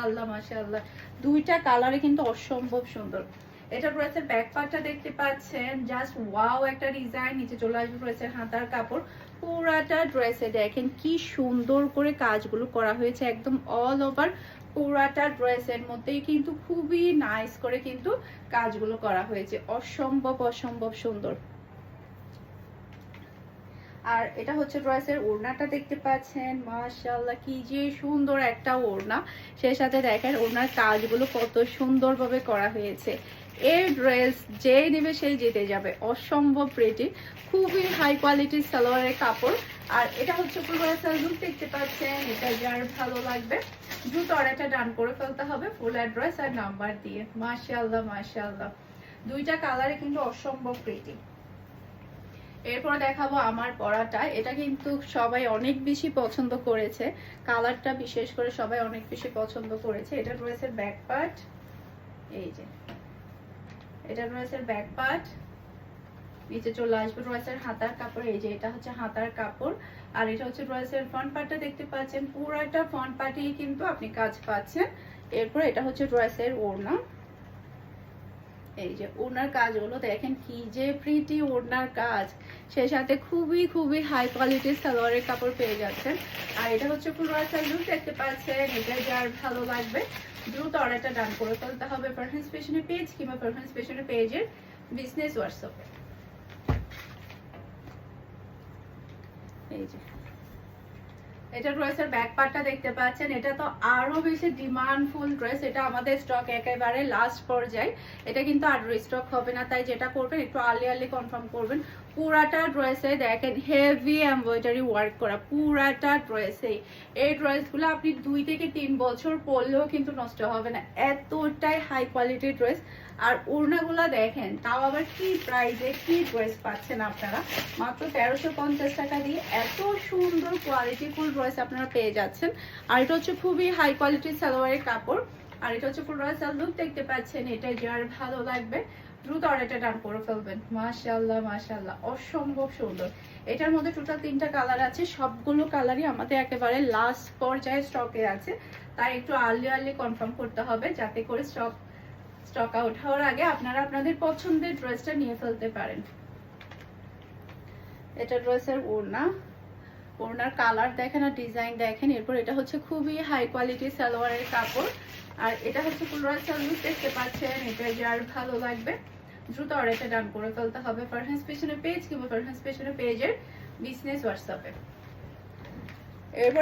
আল্লাহ মাশাআল্লাহ, দুইটা কালারে কিন্তু অসম্ভব সুন্দর। এটা ড্রেসের ব্যাক পার্টটা দেখতে পাচ্ছেন, জাস্ট ওয়াও একটা ডিজাইন। নিচে চলে আসবে ড্রেসের হাতার কাপড়। পুরাটা ড্রেসে দেখেন কি সুন্দর করে কাজগুলো করা হয়েছে, একদম অল ওভার পুরাটা ড্রেসের মধ্যেই কিন্তু খুবই নাইস করে কিন্তু কাজগুলো করা হয়েছে, অসম্ভব অসম্ভব সুন্দর। আর এটা হচ্ছে ড্রেসের ওড়নাটা দেখতে পাচ্ছেন, মাশাআল্লাহ কি যে সুন্দর একটা ওড়না। সেই সাথে দেখেন ওড়নার কাজগুলো কত সুন্দরভাবে করা হয়েছে। এই ড্রেস যে নেবে সেই জিতে যাবে, অসম্ভব প্রিটি, খুবই হাই কোয়ালিটির সালোয়ারের কাপড়। আর এটা হচ্ছে পুরো লুক দেখতে পাচ্ছেন, এটা যার ভালো লাগবে দ্রুত অর্ডারটা ডান করে ফেলতে হবে ফুল অ্যাড্রেস আর নাম্বার দিয়ে। মাশাআল্লাহ মাশাআল্লাহ, দুইটা কালারে কিন্তু অসম্ভব প্রিটি। এরপর দেখাবো আমার পরাটা। এটা কিন্তু সবাই অনেক বেশি পছন্দ করেছে, কালারটা বিশেষ করে সবাই অনেক বেশি পছন্দ করেছে। এটা ড্রেসের ব্যাক পার্ট, এই যে এটা ড্রেসের ব্যাক পার্ট। নিচে চলে আসবে ড্রেসের হাতার কাপড়, এই যে এটা হচ্ছে হাতার কাপড়। আর এটা হচ্ছে ড্রেসের ফ্রন্ট পার্টটা দেখতে পাচ্ছেন, পুরোটা ফ্রন্ট পার্টেই কিন্তু আপনি কাজ পাচ্ছেন। এরপর এটা হচ্ছে ড্রেসের ওড়না, এই যে ওড়নার কাজগুলো দেখেন কি যে প্রিটি ওড়নার কাজ, সেই সাথে খুবই খুবই হাই কোয়ালিটির সালোয়ারের কাপড় পেয়ে যাচ্ছেন। আর এটা হচ্ছে পুরো লুক দেখতে পাচ্ছেন, এটা যার ভালো লাগবে দ্রুত অর্ডারটা ডান করে ফেলতে হবে পারফেক্ট ফ্যাশনের পেজ কিংবা পারফেক্ট ফ্যাশনের পেজের বিজনেস হোয়াটসঅ্যাপে। এই যে এটা ড্রেসের ব্যাক পার্টটা দেখতে পাচ্ছেন, এটা তো আরো বেশি ডিমান্ডফুল ড্রেস, এটা আমাদের স্টক একেবারে লাস্ট পর্যায়ে, এটা কিন্তু আর রিস্টক হবে না। তাই যেটা করবেন একটু আর্লি কনফার্ম করবেন। পুরাটা ড্রেসে দেখেন হেভি এমব্রয়ডারি ওয়ার্ক করা, পুরাটা ড্রেসে। এই ড্রেসগুলো আপনি 2 থেকে 3 বছর পরলেও কিন্তু নষ্ট হবে না, এতটাই হাই কোয়ালিটির ড্রেস। আর ওড়নাগুলো দেখেন, তাও আবার কি প্রাইসে কি ড্রেস পাচ্ছেন আপনারা, মাত্র 1350 টাকা দিয়ে এত সুন্দর কোয়ালিটিফুল ড্রেস আপনারা পেয়ে যাচ্ছেন। আর এটা হচ্ছে খুবই হাই কোয়ালিটির সালোয়ারের কাপড়। আর এটা হচ্ছে পুরো লুক দেখতে পাচ্ছেন, এটা যার ভালো লাগবে দ্রুত অর্ডারটা ডান করে ফেলবেন। মাশাআল্লাহ মাশাআল্লাহ, অসম্ভব সুন্দর। এটার মধ্যে টোটাল 3টা কালার আছে, সবগুলো কালারই আমাদের একেবারে লাস্ট পর্যায়ে স্টকে আছে। তাই একটু আর্লি কনফার্ম করতে হবে, যাতে করে স্টক আউট হওয়ার আগে আপনারা আপনাদের পছন্দের ড্রেসটা নিয়ে ফেলতে পারেন। এটা ড্রেসের ওড়না, ওড়নার কালার দেখেন আর ডিজাইন দেখেন। এরপর এটা হচ্ছে খুবই হাই কোয়ালিটির সালোয়ারের কাপড়। আর এটা হচ্ছে ফুল লুক দেখতে পাচ্ছেন, এটা যার ভালো লাগবে দ্রুত অর্ডারটা ডান করে ফেলতে হবে পারফেক্ট ফ্যাশনের পেজ কিংবা পারফেক্ট ফ্যাশনের পেজের বিজনেস হোয়াটসঅ্যাপে। এরপর